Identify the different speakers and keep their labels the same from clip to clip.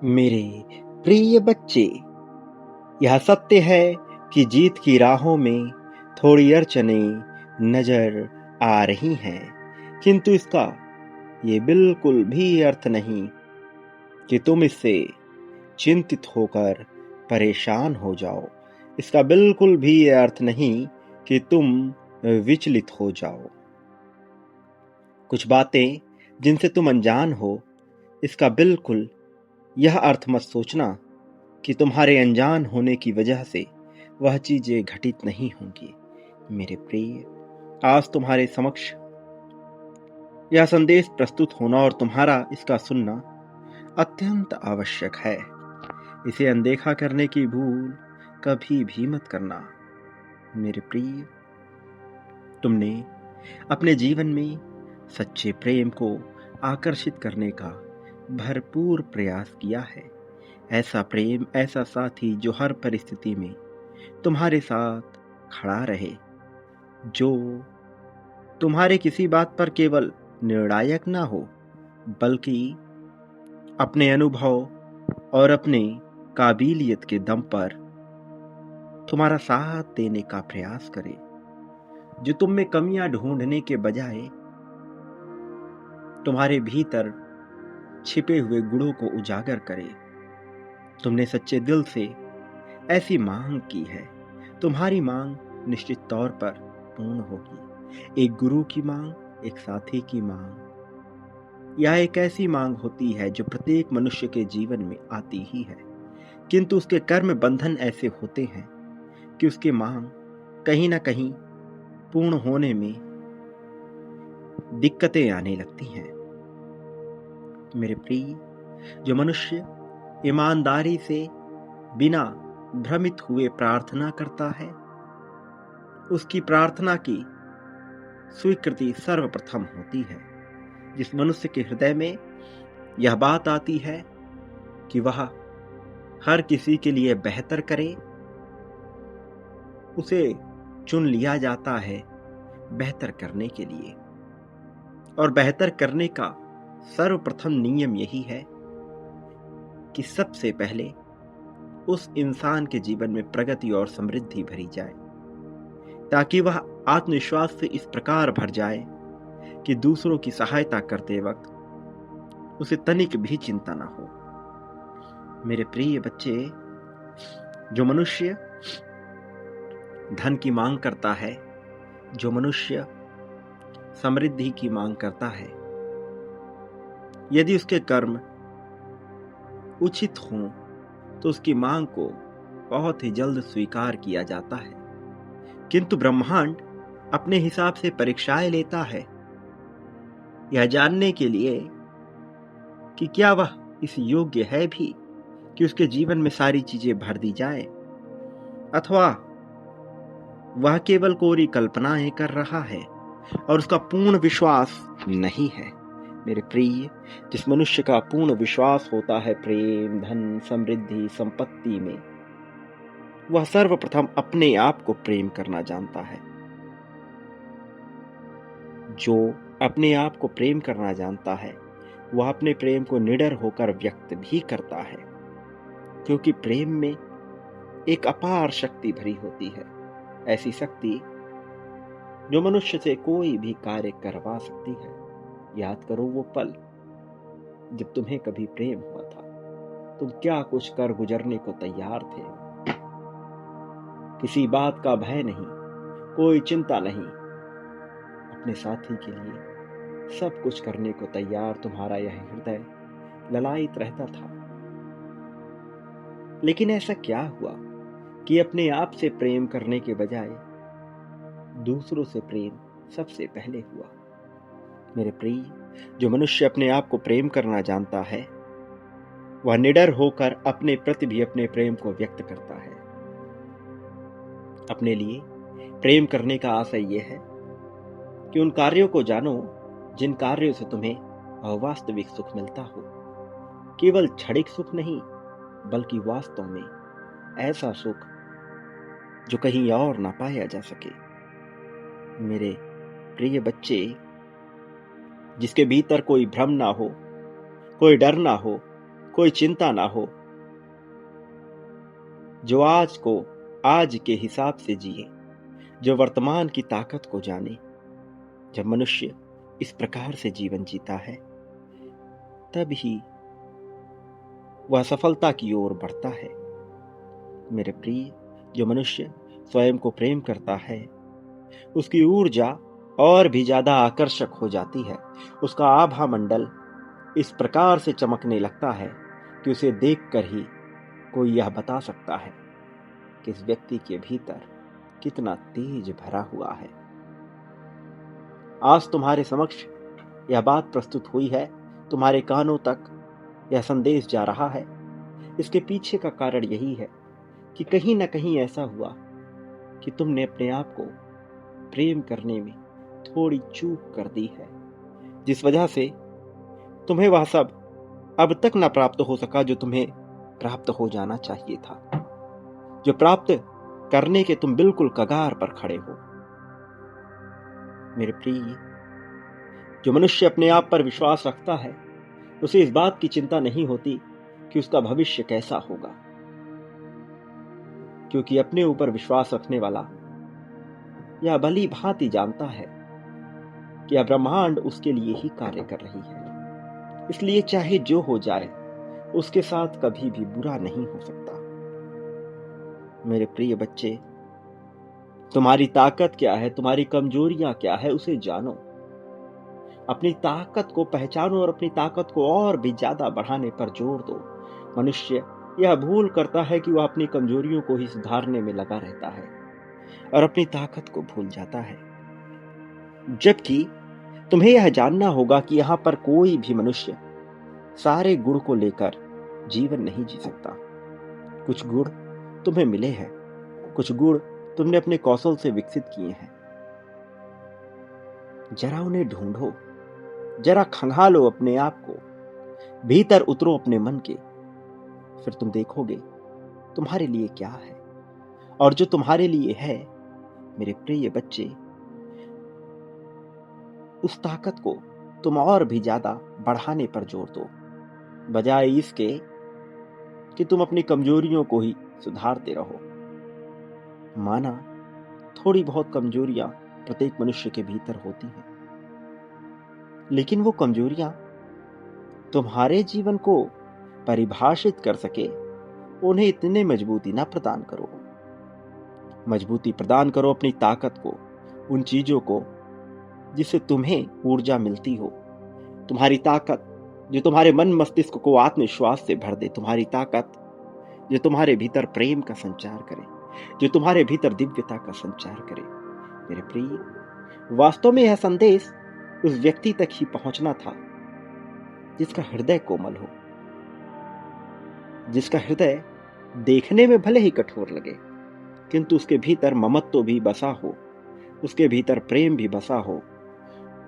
Speaker 1: मेरे प्रिय बच्चे, यह सत्य है कि जीत की राहों में थोड़ी अड़चनें नजर आ रही हैं, किंतु इसका ये बिल्कुल भी अर्थ नहीं कि तुम इससे चिंतित होकर परेशान हो जाओ। इसका बिल्कुल भी ये अर्थ नहीं कि तुम विचलित हो जाओ। कुछ बातें जिनसे तुम अनजान हो, इसका बिल्कुल यह अर्थ मत सोचना कि तुम्हारे अनजान होने की वजह से वह चीजें घटित नहीं होंगी। मेरे प्रिय, आज तुम्हारे समक्ष यह संदेश प्रस्तुत होना और तुम्हारा इसका सुनना अत्यंत आवश्यक है। इसे अनदेखा करने की भूल कभी भी मत करना। मेरे प्रिय, तुमने अपने जीवन में सच्चे प्रेम को आकर्षित करने का भरपूर प्रयास किया है। ऐसा प्रेम, ऐसा साथी जो हर परिस्थिति में तुम्हारे साथ खड़ा रहे, जो तुम्हारे किसी बात पर केवल निर्णायक ना हो, बल्कि अपने अनुभव और अपने काबिलियत के दम पर तुम्हारा साथ देने का प्रयास करे, जो तुम में कमियां ढूंढने के बजाय तुम्हारे भीतर छिपे हुए गुणों को उजागर करे। तुमने सच्चे दिल से ऐसी मांग की है। तुम्हारी मांग निश्चित तौर पर पूर्ण होगी। एक गुरु की मांग, एक साथी की मांग, यह एक ऐसी मांग होती है जो प्रत्येक मनुष्य के जीवन में आती ही है, किंतु उसके कर्म बंधन ऐसे होते हैं कि उसकी मांग कहीं ना कहीं पूर्ण होने में दिक्कतें आने लगती हैं। मेरे प्रिय, जो मनुष्य ईमानदारी से बिना भ्रमित हुए प्रार्थना करता है, उसकी प्रार्थना की स्वीकृति सर्वप्रथम होती है। जिस मनुष्य के हृदय में यह बात आती है कि वह हर किसी के लिए बेहतर करे, उसे चुन लिया जाता है बेहतर करने के लिए। और बेहतर करने का सर्वप्रथम नियम यही है कि सबसे पहले उस इंसान के जीवन में प्रगति और समृद्धि भरी जाए, ताकि वह आत्मविश्वास से इस प्रकार भर जाए कि दूसरों की सहायता करते वक्त उसे तनिक भी चिंता ना हो। मेरे प्रिय बच्चे, जो मनुष्य धन की मांग करता है, जो मनुष्य समृद्धि की मांग करता है, यदि उसके कर्म उचित हों तो उसकी मांग को बहुत ही जल्द स्वीकार किया जाता है। किंतु ब्रह्मांड अपने हिसाब से परीक्षाएं लेता है, यह जानने के लिए कि क्या वह इस योग्य है भी कि उसके जीवन में सारी चीजें भर दी जाए, अथवा वह केवल कोरी कल्पनाएं कर रहा है और उसका पूर्ण विश्वास नहीं है। मेरे प्रिय, जिस मनुष्य का पूर्ण विश्वास होता है प्रेम, धन, समृद्धि, संपत्ति में, वह सर्वप्रथम अपने आप को प्रेम करना जानता है। जो अपने आप को प्रेम करना जानता है, वह अपने प्रेम को निडर होकर व्यक्त भी करता है, क्योंकि प्रेम में एक अपार शक्ति भरी होती है। ऐसी शक्ति जो मनुष्य से कोई भी कार्य करवा सकती है। याद करो वो पल जब तुम्हें कभी प्रेम हुआ था, तुम क्या कुछ कर गुजरने को तैयार थे। किसी बात का भय नहीं, कोई चिंता नहीं, अपने साथी के लिए सब कुछ करने को तैयार तुम्हारा यह हृदय ललायित रहता था। लेकिन ऐसा क्या हुआ कि अपने आप से प्रेम करने के बजाय दूसरों से प्रेम सबसे पहले हुआ। मेरे प्रिय, जो मनुष्य अपने आप को प्रेम करना जानता है, वह निडर होकर अपने प्रति भी अपने प्रेम को व्यक्त करता है। अपने लिए प्रेम करने का आशय यह है कि उन कार्यों को जानो जिन कार्यों से तुम्हें वास्तविक सुख मिलता हो। केवल क्षणिक सुख नहीं, बल्कि वास्तव में ऐसा सुख जो कहीं और ना पाया जा सके। मेरे प्रिय बच्चे, जिसके भीतर कोई भ्रम ना हो, कोई डर ना हो, कोई चिंता ना हो, जो आज को आज के हिसाब से जिए, जो वर्तमान की ताकत को जाने। जब मनुष्य इस प्रकार से जीवन जीता है, तब ही वह सफलता की ओर बढ़ता है। मेरे प्रिय, जो मनुष्य स्वयं को प्रेम करता है, उसकी ऊर्जा और भी ज्यादा आकर्षक हो जाती है। उसका आभा मंडल इस प्रकार से चमकने लगता है कि उसे देखकर ही कोई यह बता सकता है कि इस व्यक्ति के भीतर कितना तेज भरा हुआ है। आज तुम्हारे समक्ष यह बात प्रस्तुत हुई है, तुम्हारे कानों तक यह संदेश जा रहा है। इसके पीछे का कारण यही है कि कहीं ना कहीं ऐसा हुआ कि तुमने अपने आप को प्रेम करने में थोड़ी चूक कर दी है, जिस वजह से तुम्हें वह सब अब तक न प्राप्त हो सका जो तुम्हें प्राप्त हो जाना चाहिए था, जो प्राप्त करने के तुम बिल्कुल कगार पर खड़े हो। मेरे प्रिय, जो मनुष्य अपने आप पर विश्वास रखता है, उसे इस बात की चिंता नहीं होती कि उसका भविष्य कैसा होगा, क्योंकि अपने ऊपर विश्वास रखने वाला यह भली भांति जानता है कि यह ब्रह्मांड उसके लिए ही कार्य कर रही है। इसलिए चाहे जो हो जाए, उसके साथ कभी भी बुरा नहीं हो सकता। मेरे प्रिय बच्चे, तुम्हारी ताकत क्या है, तुम्हारी कमजोरियां क्या है, उसे जानो। अपनी ताकत को पहचानो और अपनी ताकत को और भी ज्यादा बढ़ाने पर जोर दो। मनुष्य यह भूल करता है कि वह अपनी कमजोरियों को ही सुधारने में लगा रहता है और अपनी ताकत को भूल जाता है। जबकि तुम्हें यह जानना होगा कि यहां पर कोई भी मनुष्य सारे गुण को लेकर जीवन नहीं जी सकता। कुछ गुण तुम्हें मिले हैं, कुछ गुण तुमने अपने कौशल से विकसित किए हैं। जरा उन्हें ढूंढो, जरा खंगालो अपने आप को, भीतर उतरो अपने मन के, फिर तुम देखोगे तुम्हारे लिए क्या है। और जो तुम्हारे लिए है, मेरे प्रिय बच्चे, उस ताकत को तुम और भी ज्यादा बढ़ाने पर जोर दो, बजाय इसके कि तुम अपनी कमजोरियों को ही सुधारते रहो। माना थोड़ी बहुत कमजोरियां प्रत्येक मनुष्य के भीतर होती हैं, लेकिन वो कमजोरियां तुम्हारे जीवन को परिभाषित कर सके, उन्हें इतने मजबूती ना प्रदान करो। मजबूती प्रदान करो अपनी ताकत को, उन चीजों को जिससे तुम्हें ऊर्जा मिलती हो। तुम्हारी ताकत जो तुम्हारे मन मस्तिष्क को आत्मविश्वास से भर दे, तुम्हारी ताकत जो तुम्हारे भीतर प्रेम का संचार करे, जो तुम्हारे भीतर दिव्यता का संचार करे। मेरे प्रिय, वास्तव में यह संदेश उस व्यक्ति तक ही पहुंचना था जिसका हृदय कोमल हो, जिसका हृदय देखने में भले ही कठोर लगे, किंतु उसके भीतर ममत्व भी बसा हो, उसके भीतर प्रेम भी बसा हो,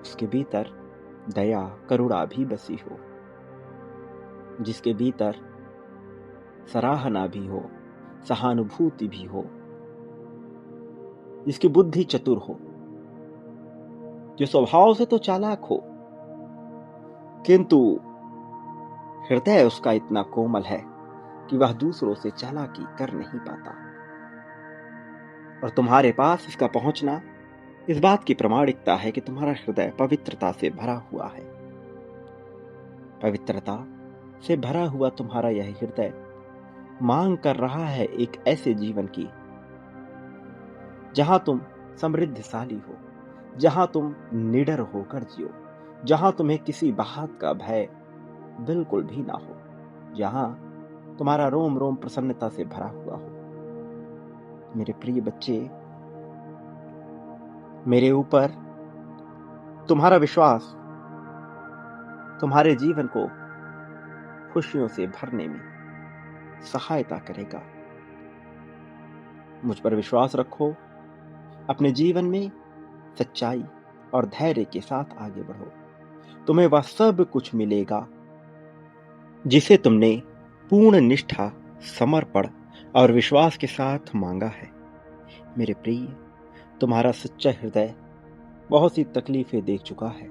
Speaker 1: उसके भीतर दया करुणा भी बसी हो, जिसके भीतर सराहना भी हो, सहानुभूति भी हो, जिसकी बुद्धि चतुर हो, जो स्वभाव से तो चालाक हो, किंतु हृदय उसका इतना कोमल है कि वह दूसरों से चालाकी कर नहीं पाता। और तुम्हारे पास इसका पहुंचना इस बात की प्रमाणिकता है कि तुम्हारा हृदय पवित्रता से भरा हुआ है। पवित्रता से भरा हुआ तुम्हारा यह हृदय मांग कर रहा है एक ऐसे जीवन की जहां तुम समृद्धशाली हो, जहां तुम निडर होकर जियो, जहां तुम्हें किसी बात का भय बिल्कुल भी ना हो, जहां तुम्हारा रोम रोम प्रसन्नता से भरा हुआ हो। मेरे प्रिय बच्चे, मेरे ऊपर तुम्हारा विश्वास तुम्हारे जीवन को खुशियों से भरने में सहायता करेगा। मुझ पर विश्वास रखो, अपने जीवन में सच्चाई और धैर्य के साथ आगे बढ़ो। तुम्हें वह सब कुछ मिलेगा जिसे तुमने पूर्ण निष्ठा, समर्पण और विश्वास के साथ मांगा है। मेरे प्रिय, तुम्हारा सच्चा हृदय बहुत सी तकलीफें देख चुका है,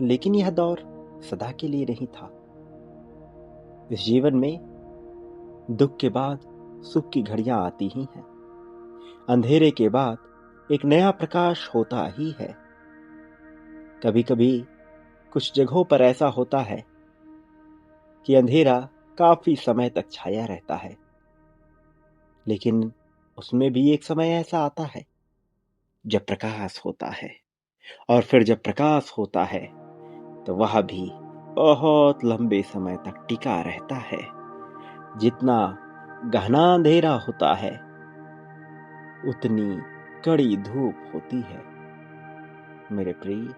Speaker 1: लेकिन यह दौर सदा के लिए नहीं था। इस जीवन में दुख के बाद सुख की घड़ियां आती ही हैं। अंधेरे के बाद एक नया प्रकाश होता ही है। कभी कभी कुछ जगहों पर ऐसा होता है कि अंधेरा काफी समय तक छाया रहता है, लेकिन उसमें भी एक समय ऐसा आता है जब प्रकाश होता है। और फिर जब प्रकाश होता है तो वह भी बहुत लंबे समय तक टिका रहता है। जितना गहना अंधेरा होता है उतनी कड़ी धूप होती है। मेरे प्रिय,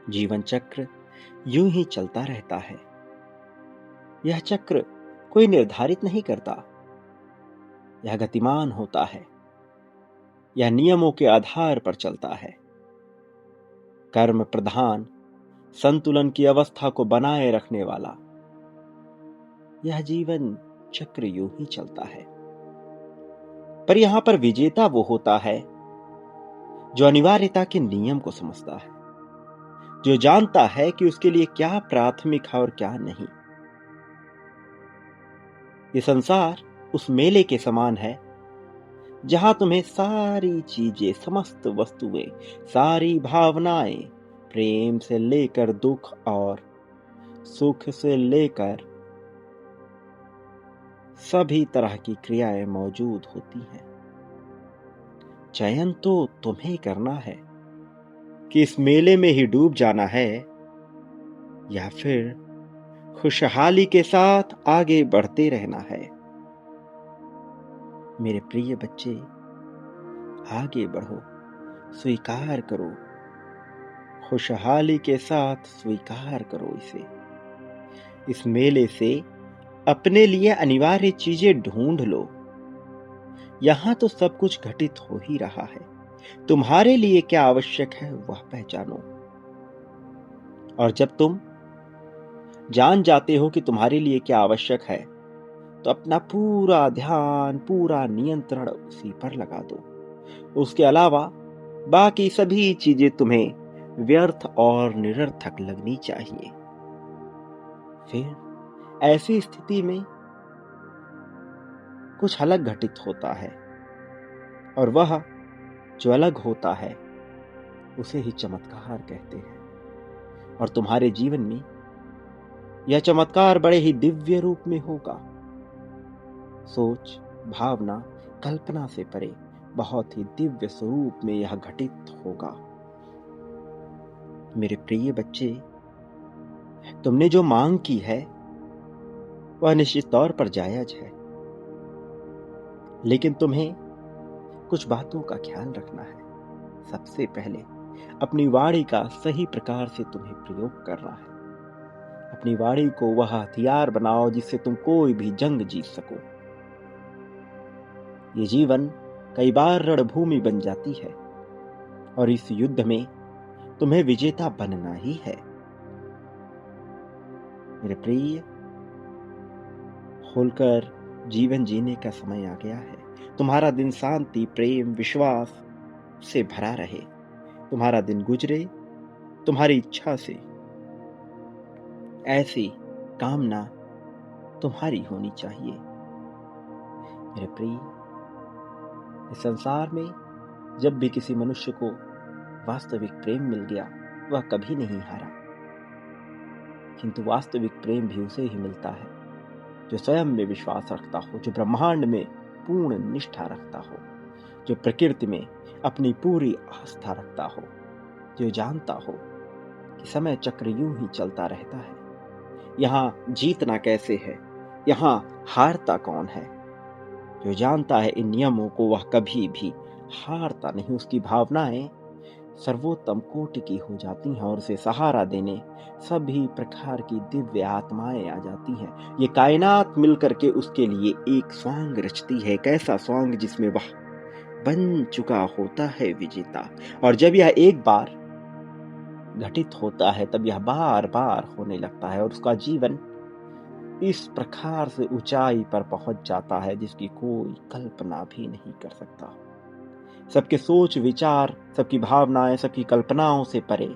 Speaker 1: जीवन चक्र यूं ही चलता रहता है। यह चक्र कोई निर्धारित नहीं करता, यह गतिमान होता है। यह नियमों के आधार पर चलता है। कर्म प्रधान संतुलन की अवस्था को बनाए रखने वाला यह जीवन चक्र यूं ही चलता है। पर यहां पर विजेता वो होता है जो अनिवार्यता के नियम को समझता है, जो जानता है कि उसके लिए क्या प्राथमिक है और क्या नहीं। ये संसार उस मेले के समान है जहां तुम्हें सारी चीजें, समस्त वस्तुएं, सारी भावनाएं, प्रेम से लेकर दुख और सुख से लेकर सभी तरह की क्रियाएं मौजूद होती हैं। चयन तो तुम्हें करना है कि इस मेले में ही डूब जाना है या फिर खुशहाली के साथ आगे बढ़ते रहना है। मेरे प्रिय बच्चे, आगे बढ़ो, स्वीकार करो, खुशहाली के साथ स्वीकार करो इसे। इस मेले से अपने लिए अनिवार्य चीजें ढूंढ लो। यहां तो सब कुछ घटित हो ही रहा है। तुम्हारे लिए क्या आवश्यक है वह पहचानो। और जब तुम जान जाते हो कि तुम्हारे लिए क्या आवश्यक है तो अपना पूरा ध्यान, पूरा नियंत्रण उसी पर लगा दो। उसके अलावा बाकी सभी चीजें तुम्हें व्यर्थ और निरर्थक लगनी चाहिए। फिर ऐसी स्थिति में कुछ अलग घटित होता है और वह जो अलग होता है उसे ही चमत्कार कहते हैं। और तुम्हारे जीवन में यह चमत्कार बड़े ही दिव्य रूप में होगा। सोच, भावना, कल्पना से परे बहुत ही दिव्य स्वरूप में यह घटित होगा। मेरे प्रिय बच्चे, तुमने जो मांग की है वह निश्चित तौर पर जायज है, लेकिन तुम्हें कुछ बातों का ख्याल रखना है। सबसे पहले अपनी वाणी का सही प्रकार से तुम्हें प्रयोग करना है। अपनी वाणी को वह हथियार बनाओ जिससे तुम कोई भी जंग जीत सको। ये जीवन कई बार रणभूमि बन जाती है और इस युद्ध में तुम्हें विजेता बनना ही है। मेरे प्रिय, खोलकर जीवन जीने का समय आ गया है। तुम्हारा दिन शांति, प्रेम, विश्वास से भरा रहे। तुम्हारा दिन गुजरे तुम्हारी इच्छा से। ऐसी कामना तुम्हारी होनी चाहिए। मेरे प्रिय, इस संसार में जब भी किसी मनुष्य को वास्तविक प्रेम मिल गया वह कभी नहीं हारा। किंतु वास्तविक प्रेम भी उसे ही मिलता है जो स्वयं में विश्वास रखता हो, जो ब्रह्मांड में पूर्ण निष्ठा रखता हो, जो प्रकृति में अपनी पूरी आस्था रखता हो, जो जानता हो कि समय चक्र यूं ही चलता रहता है। यहाँ जीतना कैसे है, यहाँ हारता कौन है। जो जानता है इन नियमों को वह कभी भी हारता नहीं। उसकी भावनाएं सर्वोत्तम कोटि की हो जाती हैं और उसे सहारा देने सभी प्रकार की दिव्य आत्माएं आ जाती हैं। ये कायनात मिलकर के उसके लिए एक स्वांग रचती है। एक ऐसा स्वांग जिसमें वह बन चुका होता है विजेता। और जब यह एक बार घटित होता है तब यह बार बार होने लगता है और उसका जीवन इस प्रकार से ऊंचाई पर पहुंच जाता है जिसकी कोई कल्पना भी नहीं कर सकता। सबके सोच विचार, सबकी भावनाएं, सबकी कल्पनाओं से परे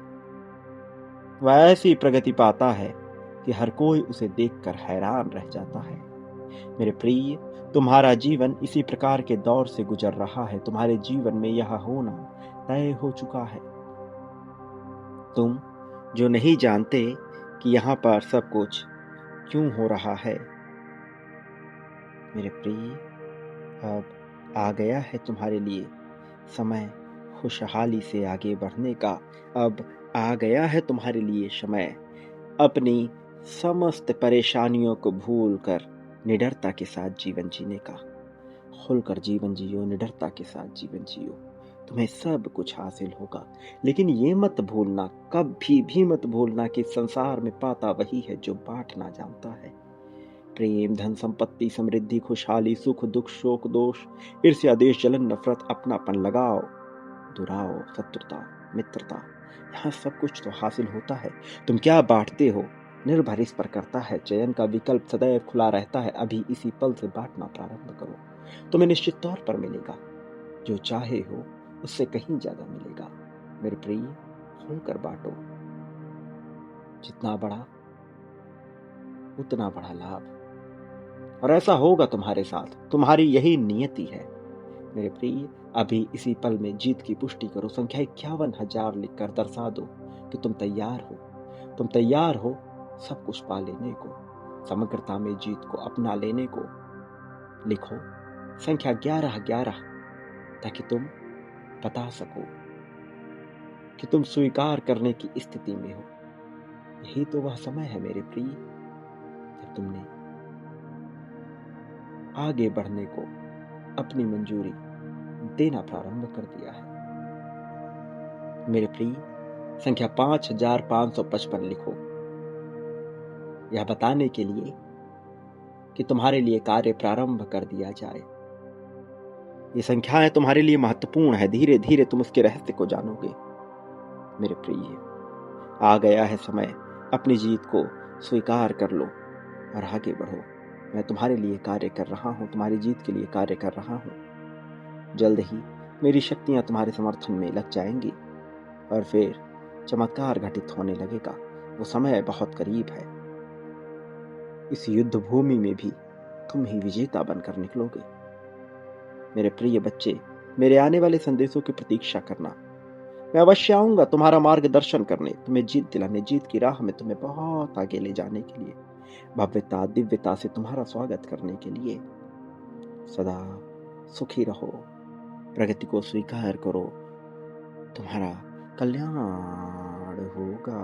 Speaker 1: वह ऐसी प्रगति पाता है कि हर कोई उसे देखकर हैरान रह जाता है। मेरे प्रिय, तुम्हारा जीवन इसी प्रकार के दौर से गुजर रहा है। तुम्हारे जीवन में यह होना तय हो चुका है। तुम जो नहीं जानते कि यहाँ पर सब कुछ क्यों हो रहा है। मेरे प्रिय, अब आ गया है तुम्हारे लिए समय खुशहाली से आगे बढ़ने का। अब आ गया है तुम्हारे लिए समय अपनी समस्त परेशानियों को भूलकर निडरता के साथ जीवन जीने का। खुलकर जीवन जियो, निडरता के साथ जीवन जियो, तुम्हें सब कुछ हासिल होगा। लेकिन ये मत भूलना, कभी भी मत भूलना कि संसार में पाता वही है जो बांटना जानता है। प्रेम, धन, संपत्ति, समृद्धि, खुशहाली, सुख, दुख, शोक, दोष, ईर्ष्या, द्वेष, जलन, नफरत, अपनापन, लगाव, दुराव, शत्रुता, मित्रता, यहाँ सब कुछ तो हासिल होता है। तुम क्या बांटते हो निर्भर इस पर करता है। चयन का विकल्प सदैव खुला रहता है। अभी इसी पल से बांटना प्रारंभ करो, तुम्हें निश्चित तौर पर मिलेगा। जो चाहे हो उससे कहीं ज्यादा मिलेगा। मेरे प्रिय, खुलकर बांटो। जितना बड़ा उतना बड़ा लाभ, और ऐसा होगा तुम्हारे साथ। तुम्हारी यही नियति है। मेरे प्रिय, अभी इसी पल में जीत की पुष्टि करो। संख्या 51,000 लिखकर दर्शा दो कि तुम तैयार हो। तुम तैयार हो सब कुछ पा लेने को, समग्रता में जीत को अपना लेने को। लिखो संख्या 11,11, ताकि तुम बता सको कि तुम स्वीकार करने की स्थिति में हो। यही तो वह समय है मेरे प्रिय, जब तुमने आगे बढ़ने को अपनी मंजूरी देना प्रारंभ कर दिया है। मेरे प्रिय, संख्या 5,555 लिखो, यह बताने के लिए कि तुम्हारे लिए कार्य प्रारंभ कर दिया जाए। ये संख्याएं तुम्हारे लिए महत्वपूर्ण है। धीरे धीरे तुम उसके रहस्य को जानोगे। मेरे प्रिय, आ गया है समय, अपनी जीत को स्वीकार कर लो और आगे बढ़ो। मैं तुम्हारे लिए कार्य कर रहा हूँ, तुम्हारी जीत के लिए कार्य कर रहा हूँ। जल्द ही मेरी शक्तियां तुम्हारे समर्थन में लग जाएंगी और फिर चमत्कार घटित होने लगेगा। वो समय बहुत करीब है। इस युद्ध भूमि में भी तुम ही विजेता बनकर निकलोगे। मेरे प्रिय बच्चे, मेरे आने वाले संदेशों की प्रतीक्षा करना। मैं अवश्य आऊंगा तुम्हारा मार्गदर्शन करने, तुम्हें जीत दिलाने, जीत की राह में तुम्हें बहुत आगे ले जाने के लिए, भव्यता दिव्यता से तुम्हारा स्वागत करने के लिए। सदा सुखी रहो, प्रगति को स्वीकार करो, तुम्हारा कल्याण होगा।